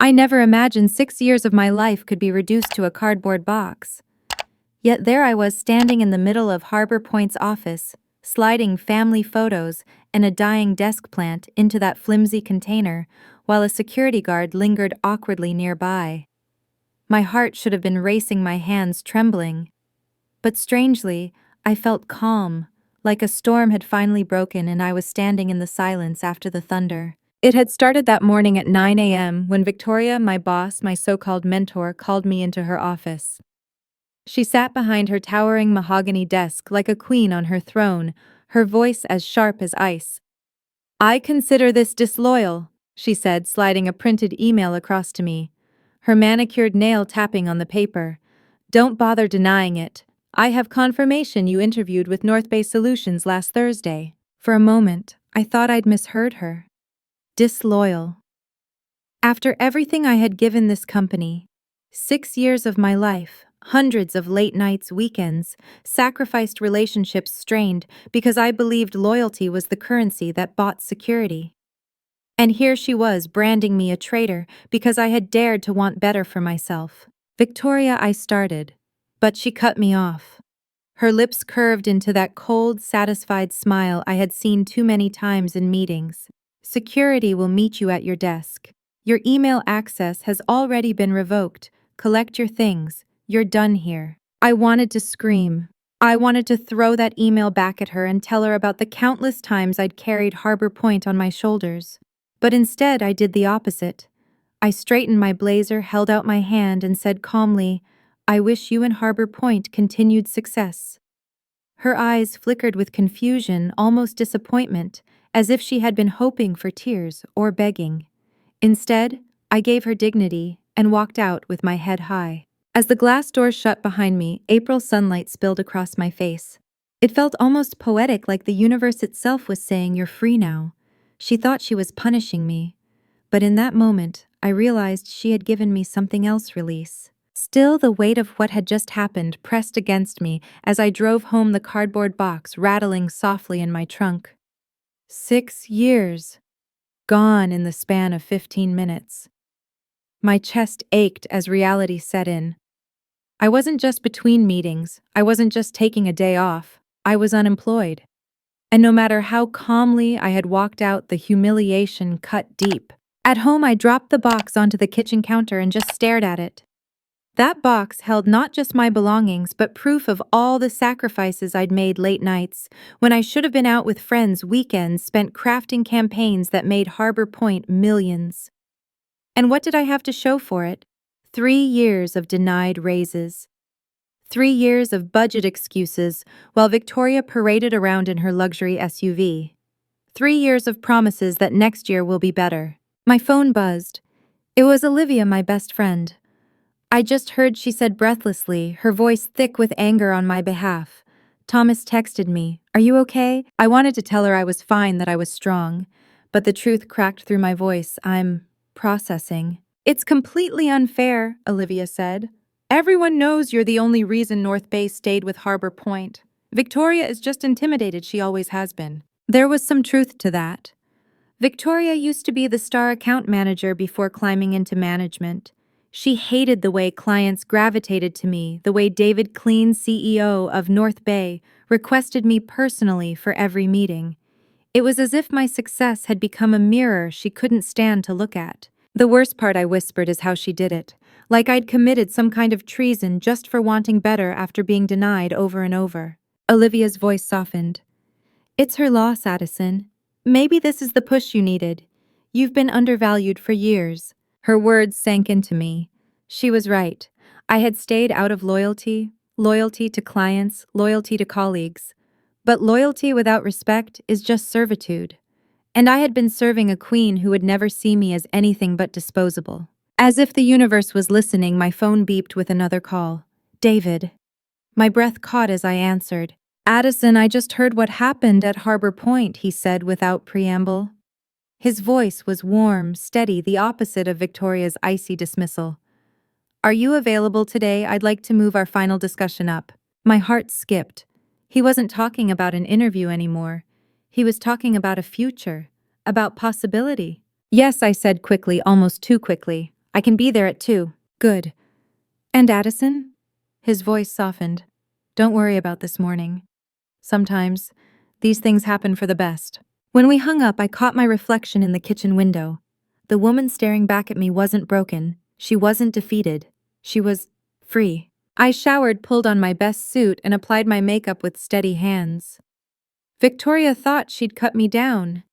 I never imagined 6 years of my life could be reduced to a cardboard box. Yet there I was standing in the middle of Harbor Point's office, sliding family photos and a dying desk plant into that flimsy container, while a security guard lingered awkwardly nearby. My heart should have been racing, my hands trembling. But strangely, I felt calm, like a storm had finally broken and I was standing in the silence after the thunder. It had started that morning at 9 a.m. when Victoria, my boss, my so-called mentor, called me into her office. She sat behind her towering mahogany desk like a queen on her throne, her voice as sharp as ice. "I consider this disloyal," she said, sliding a printed email across to me, her manicured nail tapping on the paper. "Don't bother denying it. I have confirmation you interviewed with North Bay Solutions last Thursday." For a moment, I thought I'd misheard her. Disloyal. After everything I had given this company, 6 years of my life, hundreds of late nights, weekends, sacrificed relationships strained because I believed loyalty was the currency that bought security. And here she was branding me a traitor because I had dared to want better for myself. "Victoria," I started, but she cut me off. Her lips curved into that cold, satisfied smile I had seen too many times in meetings. "Security will meet you at your desk. Your email access has already been revoked. Collect your things. You're done here." I wanted to scream. I wanted to throw that email back at her and tell her about the countless times I'd carried Harbor Point on my shoulders. But instead, I did the opposite. I straightened my blazer, held out my hand, and said calmly, "I wish you and Harbor Point continued success." Her eyes flickered with confusion, almost disappointment, as if she had been hoping for tears or begging. Instead, I gave her dignity and walked out with my head high. As the glass doors shut behind me, April sunlight spilled across my face. It felt almost poetic, like the universe itself was saying, "You're free now." She thought she was punishing me. But in that moment, I realized she had given me something else release. Still, the weight of what had just happened pressed against me as I drove home, the cardboard box rattling softly in my trunk. 6 years. Gone in the span of 15 minutes. My chest ached as reality set in. I wasn't just between meetings, I wasn't just taking a day off, I was unemployed. And no matter how calmly I had walked out, the humiliation cut deep. At home, I dropped the box onto the kitchen counter and just stared at it. That box held not just my belongings, but proof of all the sacrifices I'd made late nights, when I should have been out with friends, weekends spent crafting campaigns that made Harbor Point millions. And what did I have to show for it? 3 years of denied raises. 3 years of budget excuses while Victoria paraded around in her luxury SUV. 3 years of promises that next year will be better. My phone buzzed. It was Olivia, my best friend. I just heard, she said breathlessly, her voice thick with anger on my behalf. "Thomas texted me. Are you okay?" I wanted to tell her I was fine, that I was strong. But the truth cracked through my voice. "I'm processing." "It's completely unfair," Olivia said. "Everyone knows you're the only reason North Bay stayed with Harbor Point. Victoria is just intimidated, she always has been." There was some truth to that. Victoria used to be the star account manager before climbing into management. She hated the way clients gravitated to me, the way David Clean, CEO of North Bay, requested me personally for every meeting. It was as if my success had become a mirror she couldn't stand to look at. The worst part, I whispered, is how she did it. Like I'd committed some kind of treason just for wanting better after being denied over and over. Olivia's voice softened. "It's her loss, Addison. Maybe this is the push you needed. You've been undervalued for years." Her words sank into me. She was right. I had stayed out of loyalty to clients, loyalty to colleagues. But loyalty without respect is just servitude. And I had been serving a queen who would never see me as anything but disposable. As if the universe was listening, my phone beeped with another call. "David." My breath caught as I answered. "Addison, I just heard what happened at Harbor Point," he said without preamble. His voice was warm, steady, the opposite of Victoria's icy dismissal. "Are you available today? I'd like to move our final discussion up." My heart skipped. He wasn't talking about an interview anymore. He was talking about a future, about possibility. "Yes," I said quickly, almost too quickly. I can be there at 2. Good. And Addison? His voice softened. Don't worry about this morning. Sometimes, these things happen for the best. When we hung up, I caught my reflection in the kitchen window. The woman staring back at me wasn't broken. She wasn't defeated. She was free. I showered, pulled on my best suit, and applied my makeup with steady hands. Victoria thought she'd cut me down.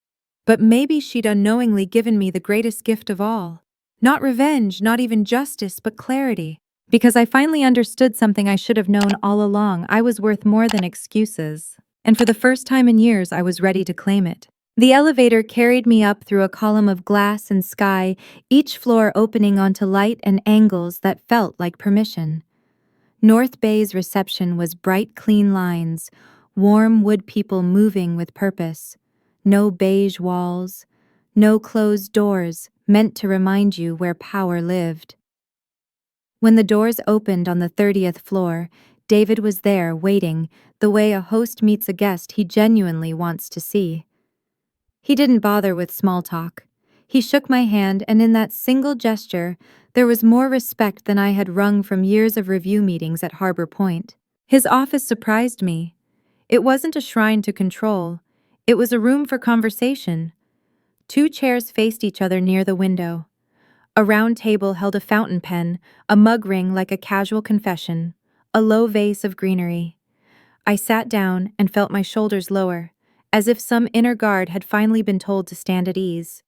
But maybe she'd unknowingly given me the greatest gift of all. Not revenge, not even justice, but clarity. Because I finally understood something I should have known all along. I was worth more than excuses. And for the first time in years, I was ready to claim it. The elevator carried me up through a column of glass and sky, each floor opening onto light and angles that felt like permission. North Bay's reception was bright, clean lines, warm wood people moving with purpose. No beige walls, no closed doors meant to remind you where power lived. When the doors opened on the 30th floor, David was there waiting, the way a host meets a guest he genuinely wants to see. He didn't bother with small talk. He shook my hand, and in that single gesture, there was more respect than I had wrung from years of review meetings at Harbor Point. His office surprised me. It wasn't a shrine to control. It was a room for conversation. 2 chairs faced each other near the window. A round table held a fountain pen, a mug ring like a casual confession, a low vase of greenery. I sat down and felt my shoulders lower, as if some inner guard had finally been told to stand at ease.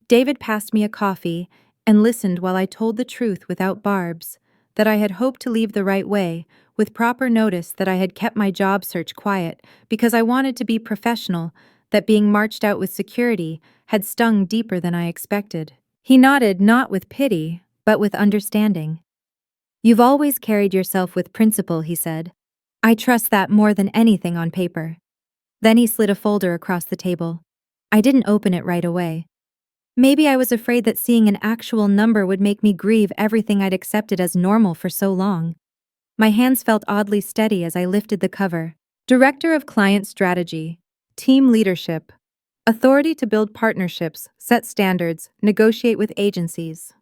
David passed me a coffee and listened while I told the truth without barbs, that I had hoped to leave the right way, with proper notice that I had kept my job search quiet because I wanted to be professional, that being marched out with security had stung deeper than I expected. He nodded, not with pity, but with understanding. You've always carried yourself with principle, he said. I trust that more than anything on paper. Then he slid a folder across the table. I didn't open it right away. Maybe I was afraid that seeing an actual number would make me grieve everything I'd accepted as normal for so long. My hands felt oddly steady as I lifted the cover. Director of Client Strategy, Team Leadership, Authority to build partnerships, set standards, negotiate with agencies.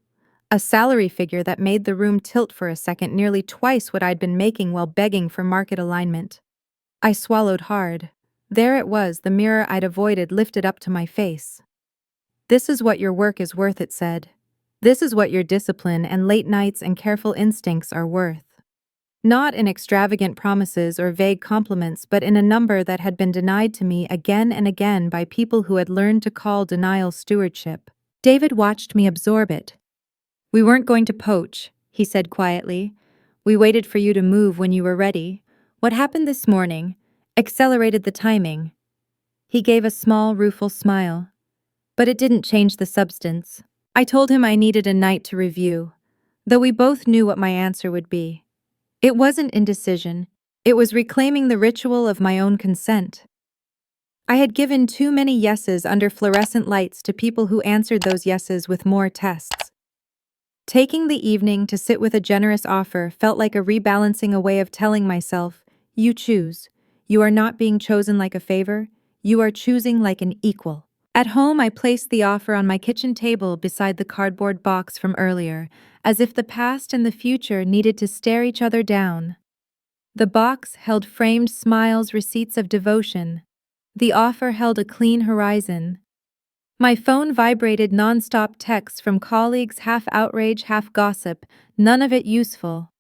A salary figure that made the room tilt for a second, nearly twice what I'd been making while begging for market alignment. I swallowed hard. There it was, the mirror I'd avoided lifted up to my face. This is what your work is worth, it said. This is what your discipline and late nights and careful instincts are worth. Not in extravagant promises or vague compliments, but in a number that had been denied to me again and again by people who had learned to call denial stewardship. David watched me absorb it. We weren't going to poach, he said quietly. We waited for you to move when you were ready. What happened this morning accelerated the timing. He gave a small, rueful smile. But it didn't change the substance. I told him I needed a night to review, though we both knew what my answer would be. It wasn't indecision. It was reclaiming the ritual of my own consent. I had given too many yeses under fluorescent lights to people who answered those yeses with more tests. Taking the evening to sit with a generous offer felt like a rebalancing, a way of telling myself, you choose. You are not being chosen like a favor. You are choosing like an equal. At home, I placed the offer on my kitchen table beside the cardboard box from earlier, as if the past and the future needed to stare each other down. The box held framed smiles, receipts of devotion. The offer held a clean horizon. My phone vibrated, nonstop texts from colleagues, half outrage, half gossip, none of it useful.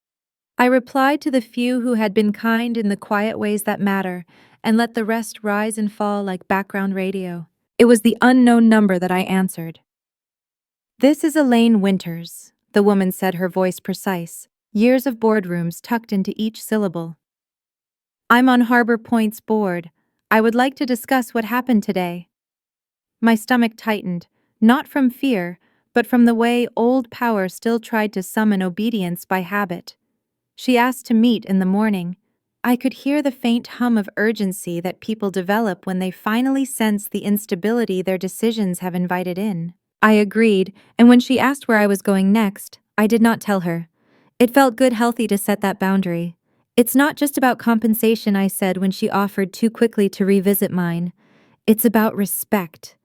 I replied to the few who had been kind in the quiet ways that matter, and let the rest rise and fall like background radio. It was the unknown number that I answered. This is Elaine Winters, the woman said, her voice precise, years of boardrooms tucked into each syllable. I'm on Harbor Point's board. I would like to discuss what happened today. My stomach tightened, not from fear, but from the way old power still tried to summon obedience by habit. She asked to meet in the morning. I could hear the faint hum of urgency that people develop when they finally sense the instability their decisions have invited in. I agreed, and when she asked where I was going next, I did not tell her. It felt good, healthy to set that boundary. It's not just about compensation, I said when she offered too quickly to revisit mine. It's about respect.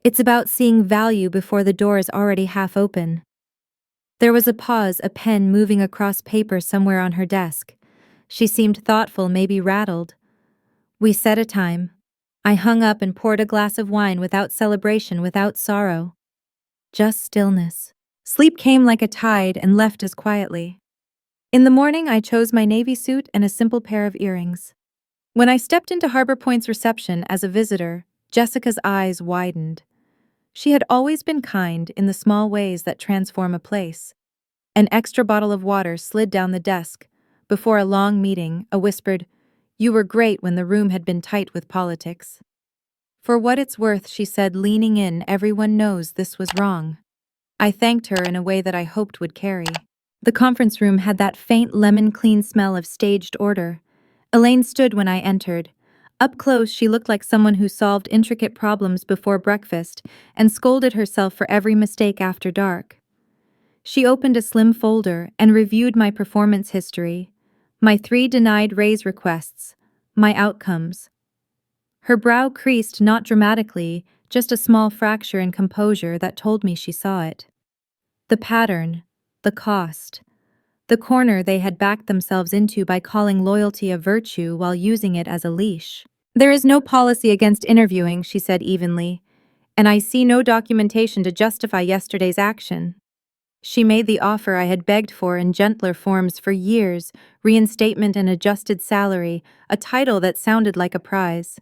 It's about seeing value before the door is already half open. There was a pause, a pen moving across paper somewhere on her desk. She seemed thoughtful, maybe rattled. We set a time. I hung up and poured a glass of wine without celebration, without sorrow. Just stillness. Sleep came like a tide and left us quietly. In the morning, I chose my navy suit and a simple pair of earrings. When I stepped into Harbor Point's reception as a visitor, Jessica's eyes widened. She had always been kind in the small ways that transform a place. An extra bottle of water slid down the desk. Before a long meeting, a whispered, "You were great," when the room had been tight with politics. "For what it's worth," she said, leaning in, "everyone knows this was wrong." I thanked her in a way that I hoped would carry. The conference room had that faint lemon-clean smell of staged order. Elaine stood when I entered. Up close, she looked like someone who solved intricate problems before breakfast and scolded herself for every mistake after dark. She opened a slim folder and reviewed my performance history, my 3 denied raise requests, my outcomes. Her brow creased, not dramatically, just a small fracture in composure that told me she saw it. The pattern, the cost, the corner they had backed themselves into by calling loyalty a virtue while using it as a leash. "There is no policy against interviewing," she said evenly, "and I see no documentation to justify yesterday's action." She made the offer I had begged for in gentler forms for years: reinstatement and adjusted salary, a title that sounded like a prize.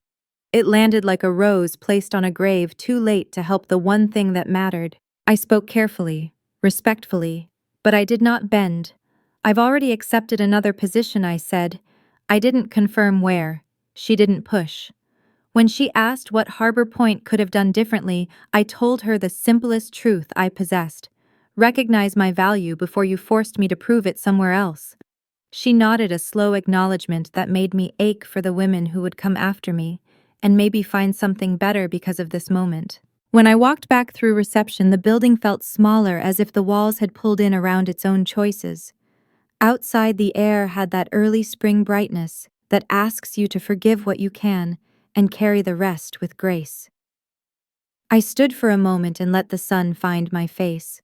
It landed like a rose placed on a grave too late to help the one thing that mattered. I spoke carefully, respectfully, but I did not bend. "I've already accepted another position," I said. I didn't confirm where. She didn't push. When she asked what Harbor Point could have done differently, I told her the simplest truth I possessed: recognize my value before you forced me to prove it somewhere else. She nodded, a slow acknowledgement that made me ache for the women who would come after me, and maybe find something better because of this moment. When I walked back through reception, the building felt smaller, as if the walls had pulled in around its own choices. Outside, the air had that early spring brightness that asks you to forgive what you can and carry the rest with grace. I stood for a moment and let the sun find my face.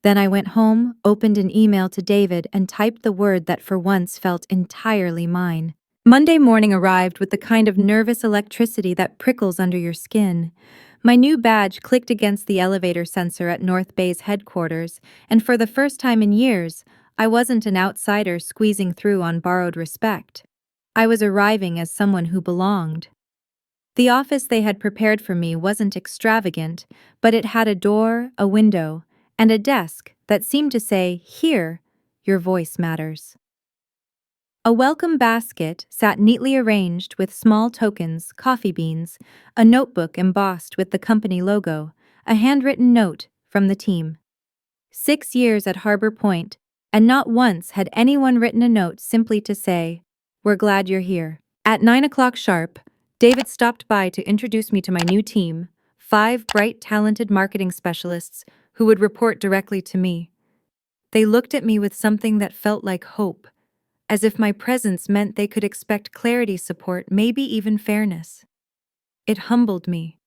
Then I went home, opened an email to David, and typed the word that for once felt entirely mine. Monday morning arrived with the kind of nervous electricity that prickles under your skin. My new badge clicked against the elevator sensor at North Bay's headquarters, and for the first time in years, I wasn't an outsider squeezing through on borrowed respect. I was arriving as someone who belonged. The office they had prepared for me wasn't extravagant, but it had a door, a window, and a desk that seemed to say, "Here, your voice matters." A welcome basket sat neatly arranged with small tokens, coffee beans, a notebook embossed with the company logo, a handwritten note from the team. 6 years at Harbor Point, and not once had anyone written a note simply to say, "We're glad you're here." At 9 o'clock sharp, David stopped by to introduce me to my new team, 5 bright, talented marketing specialists who would report directly to me. They looked at me with something that felt like hope, as if my presence meant they could expect clarity, support, maybe even fairness. It humbled me.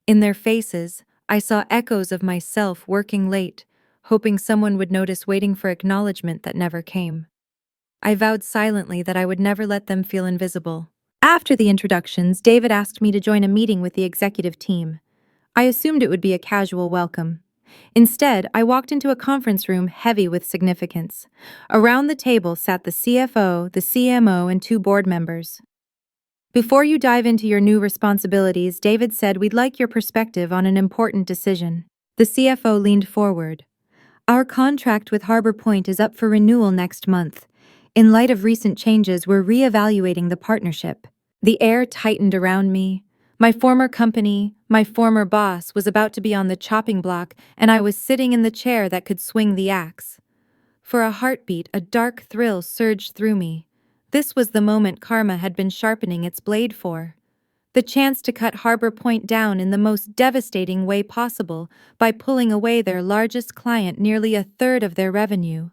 In their faces, I saw echoes of myself working late, hoping someone would notice, waiting for acknowledgement that never came. I vowed silently that I would never let them feel invisible. After the introductions, David asked me to join a meeting with the executive team. I assumed it would be a casual welcome. Instead, I walked into a conference room heavy with significance. Around the table sat the CFO, the CMO, and 2 board members. "Before you dive into your new responsibilities," David said, "we'd like your perspective on an important decision." The CFO leaned forward. "Our contract with Harbor Point is up for renewal next month. In light of recent changes, we're reevaluating the partnership." The air tightened around me. My former company, my former boss, was about to be on the chopping block, and I was sitting in the chair that could swing the axe. For a heartbeat, a dark thrill surged through me. This was the moment karma had been sharpening its blade for. The chance to cut Harbor Point down in the most devastating way possible by pulling away their largest client, nearly a third of their revenue.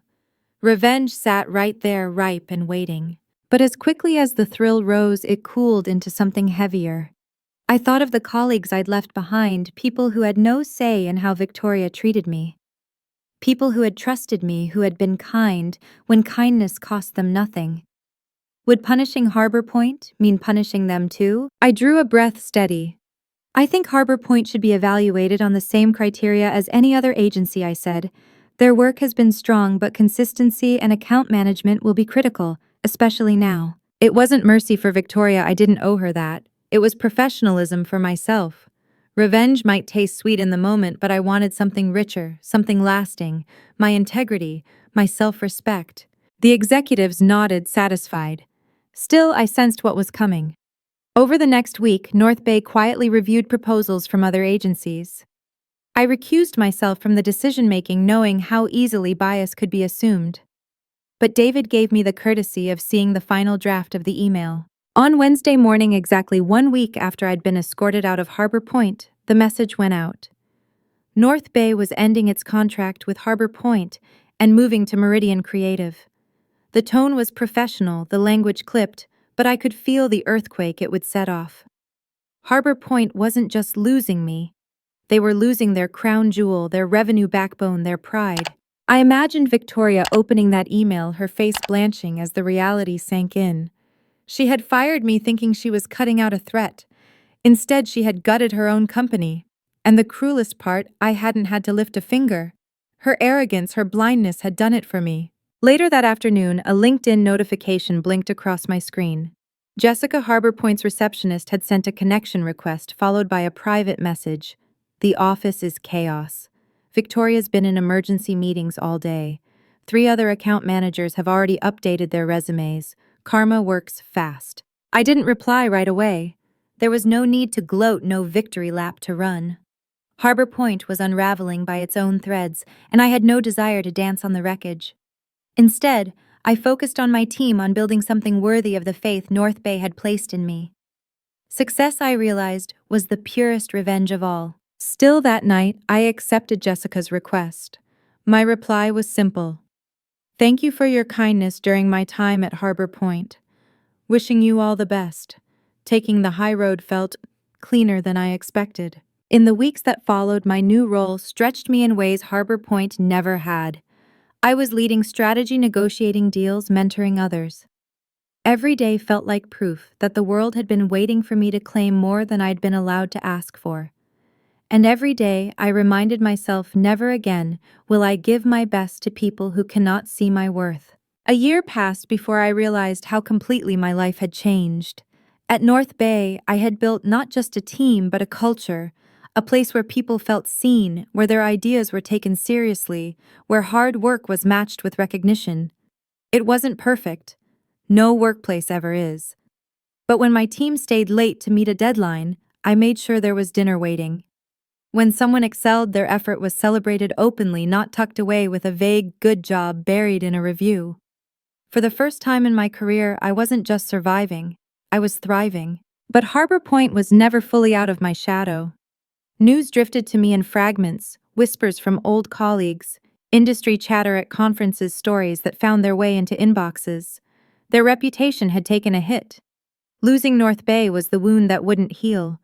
Revenge sat right there, ripe and waiting. But as quickly as the thrill rose, it cooled into something heavier. I thought of the colleagues I'd left behind, people who had no say in how Victoria treated me. People who had trusted me, who had been kind, when kindness cost them nothing. Would punishing Harbor Point mean punishing them too? I drew a breath steady. I think Harbor Point should be evaluated on the same criteria as any other agency, I said. Their work has been strong, but consistency and account management will be critical, especially now. It wasn't mercy for Victoria, I didn't owe her that. It was professionalism for myself. Revenge might taste sweet in the moment, but I wanted something richer, something lasting, my integrity, my self-respect. The executives nodded, satisfied. Still, I sensed what was coming. Over the next week, North Bay quietly reviewed proposals from other agencies. I recused myself from the decision-making, knowing how easily bias could be assumed. But David gave me the courtesy of seeing the final draft of the email. On Wednesday morning, exactly 1 week after I'd been escorted out of Harbor Point, the message went out. North Bay was ending its contract with Harbor Point and moving to Meridian Creative. The tone was professional, the language clipped, but I could feel the earthquake it would set off. Harbor Point wasn't just losing me. They were losing their crown jewel, their revenue backbone, their pride. I imagined Victoria opening that email, her face blanching as the reality sank in. She had fired me thinking she was cutting out a threat. Instead, she had gutted her own company. And the cruelest part, I hadn't had to lift a finger. Her arrogance, her blindness had done it for me. Later that afternoon, a LinkedIn notification blinked across my screen. Jessica, Harbor Point's receptionist, had sent a connection request followed by a private message. The office is chaos. Victoria's been in emergency meetings all day. 3 other account managers have already updated their resumes. Karma works fast. I didn't reply right away. There was no need to gloat, no victory lap to run. Harbor Point was unraveling by its own threads, and I had no desire to dance on the wreckage. Instead, I focused on my team, on building something worthy of the faith North Bay had placed in me. Success, I realized, was the purest revenge of all. Still that night, I accepted Jessica's request. My reply was simple. Thank you for your kindness during my time at Harbor Point. Wishing you all the best. Taking the high road felt cleaner than I expected. In the weeks that followed, my new role stretched me in ways Harbor Point never had. I was leading strategy, negotiating deals, mentoring others. Every day felt like proof that the world had been waiting for me to claim more than I'd been allowed to ask for. And every day I reminded myself, never again will I give my best to people who cannot see my worth. A year passed before I realized how completely my life had changed. At North Bay, I had built not just a team but a culture, a place where people felt seen, where their ideas were taken seriously, where hard work was matched with recognition. It wasn't perfect. No workplace ever is. But when my team stayed late to meet a deadline, I made sure there was dinner waiting. When someone excelled, their effort was celebrated openly, not tucked away with a vague good job buried in a review. For the first time in my career, I wasn't just surviving, I was thriving. But Harbor Point was never fully out of my shadow. News drifted to me in fragments, whispers from old colleagues, industry chatter at conferences, stories that found their way into inboxes. Their reputation had taken a hit. Losing North Bay was the wound that wouldn't heal.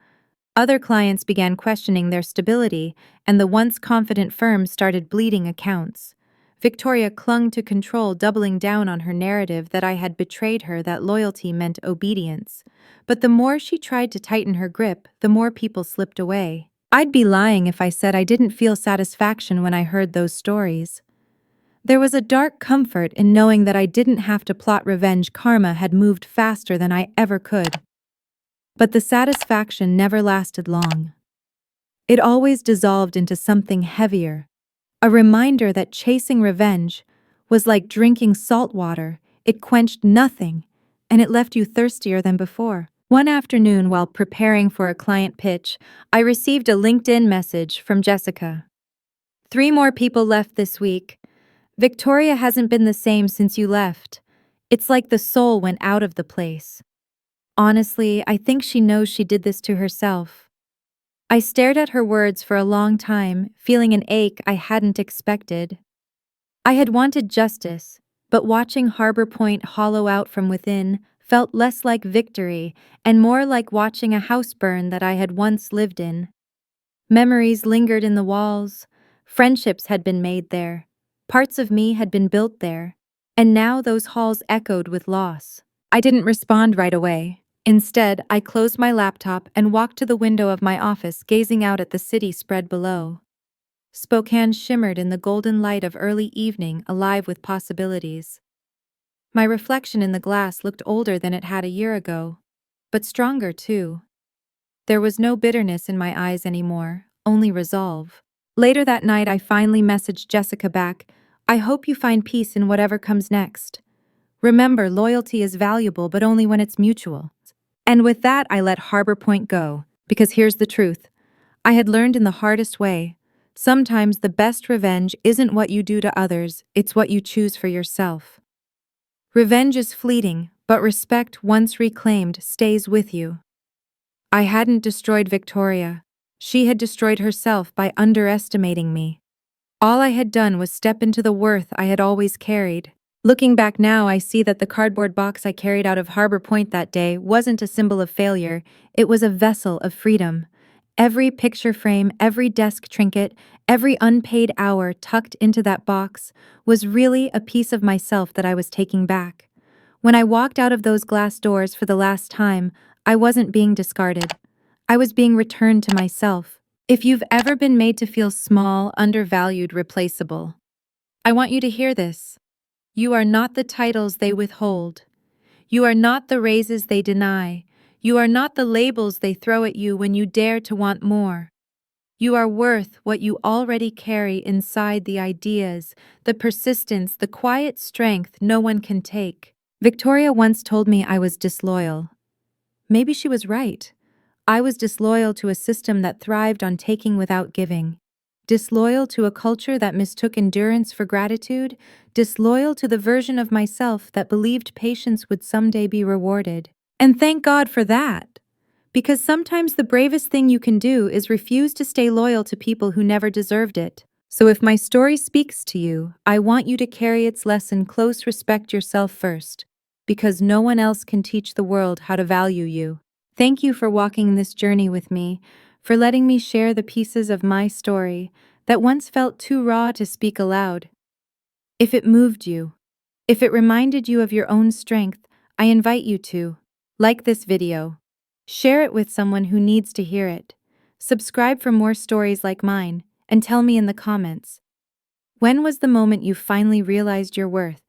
Other clients began questioning their stability, and the once confident firm started bleeding accounts. Victoria clung to control, doubling down on her narrative that I had betrayed her, that loyalty meant obedience. But the more she tried to tighten her grip, the more people slipped away. I'd be lying if I said I didn't feel satisfaction when I heard those stories. There was a dark comfort in knowing that I didn't have to plot revenge. Karma had moved faster than I ever could. But the satisfaction never lasted long. It always dissolved into something heavier, a reminder that chasing revenge was like drinking salt water. It quenched nothing, and it left you thirstier than before. One afternoon, while preparing for a client pitch, I received a LinkedIn message from Jessica. 3 more people left this week. Victoria hasn't been the same since you left. It's like the soul went out of the place. Honestly, I think she knows she did this to herself. I stared at her words for a long time, feeling an ache I hadn't expected. I had wanted justice, but watching Harbor Point hollow out from within felt less like victory and more like watching a house burn that I had once lived in. Memories lingered in the walls. Friendships had been made there. Parts of me had been built there, and now those halls echoed with loss. I didn't respond right away. Instead, I closed my laptop and walked to the window of my office, gazing out at the city spread below. Spokane shimmered in the golden light of early evening, alive with possibilities. My reflection in the glass looked older than it had a year ago, but stronger too. There was no bitterness in my eyes anymore, only resolve. Later that night, I finally messaged Jessica back. I hope you find peace in whatever comes next. Remember, loyalty is valuable, but only when it's mutual. And with that, I let Harbor Point go, because here's the truth. I had learned in the hardest way. Sometimes the best revenge isn't what you do to others, it's what you choose for yourself. Revenge is fleeting, but respect, once reclaimed, stays with you. I hadn't destroyed Victoria. She had destroyed herself by underestimating me. All I had done was step into the worth I had always carried. Looking back now, I see that the cardboard box I carried out of Harbor Point that day wasn't a symbol of failure, it was a vessel of freedom. Every picture frame, every desk trinket, every unpaid hour tucked into that box was really a piece of myself that I was taking back. When I walked out of those glass doors for the last time, I wasn't being discarded. I was being returned to myself. If you've ever been made to feel small, undervalued, replaceable, I want you to hear this. You are not the titles they withhold. You are not the raises they deny. You are not the labels they throw at you when you dare to want more. You are worth what you already carry inside, the ideas, the persistence, the quiet strength no one can take. Victoria once told me I was disloyal. Maybe she was right. I was disloyal to a system that thrived on taking without giving. Disloyal to a culture that mistook endurance for gratitude. Disloyal to the version of myself that believed patience would someday be rewarded. And thank God for that. Because sometimes the bravest thing you can do is refuse to stay loyal to people who never deserved it. So if my story speaks to you, I want you to carry its lesson close. Respect yourself first, because no one else can teach the world how to value you. Thank you for walking this journey with me, for letting me share the pieces of my story that once felt too raw to speak aloud. If it moved you, if it reminded you of your own strength, I invite you to like this video, share it with someone who needs to hear it, subscribe for more stories like mine, and tell me in the comments, when was the moment you finally realized your worth?